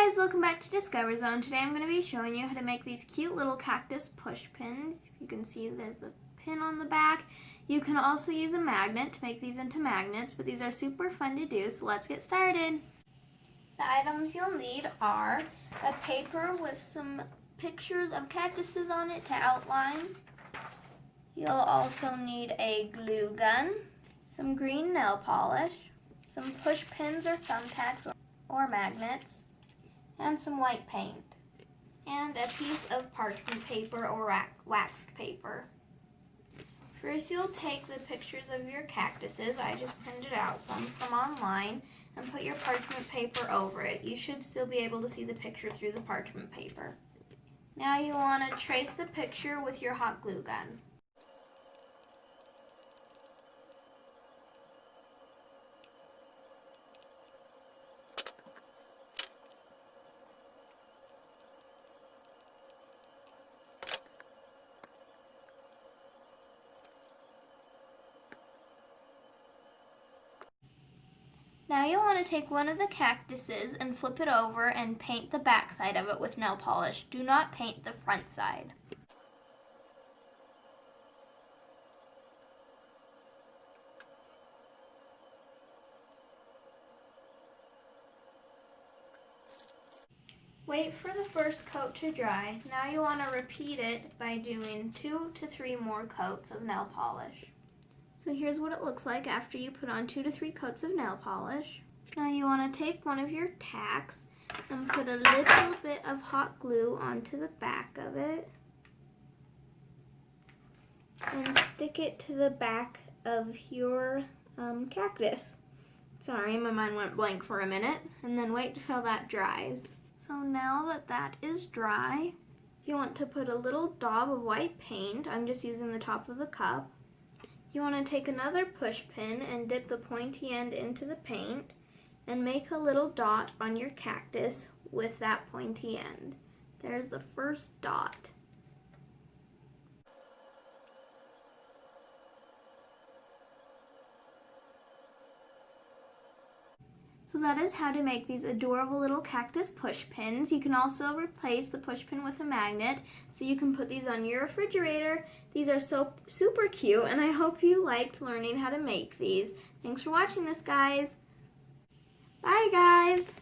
guys, welcome back to Discover Zone. Today I'm going to be showing you how to make these cute little cactus push pins. You can see there's the pin on the back. You can also use a magnet to make these into magnets, but these are super fun to do, so let's get started. The items you'll need are a paper with some pictures of cactuses on it to outline. You'll also need a glue gun, some green nail polish, some push pins or thumbtacks or magnets, and some white paint, and a piece of parchment paper or waxed paper. First, you'll take the pictures of your cactuses. I just printed out some from online, and put your parchment paper over it. You should still be able to see the picture through the parchment paper. Now you want to trace the picture with your hot glue gun. Now you'll want to take one of the cactuses and flip it over and paint the back side of it with nail polish. Do not paint the front side. Wait for the first coat to dry. Now you want to repeat it by doing 2 to 3 more coats of nail polish. So here's what it looks like after you put on 2 to 3 coats of nail polish. Now you want to take one of your tacks and put a little bit of hot glue onto the back of it and stick it to the back of your cactus. Sorry, my mind went blank for a minute, and then wait till that dries. So now that that is dry, you want to put a little daub of white paint. I'm just using the top of the cup. You want to take another push pin and dip the pointy end into the paint and make a little dot on your cactus with that pointy end. There's the first dot. So that is how to make these adorable little cactus push pins. You can also replace the push pin with a magnet, so you can put these on your refrigerator. These are so super cute, and I hope you liked learning how to make these. Thanks for watching this, guys. Bye, guys.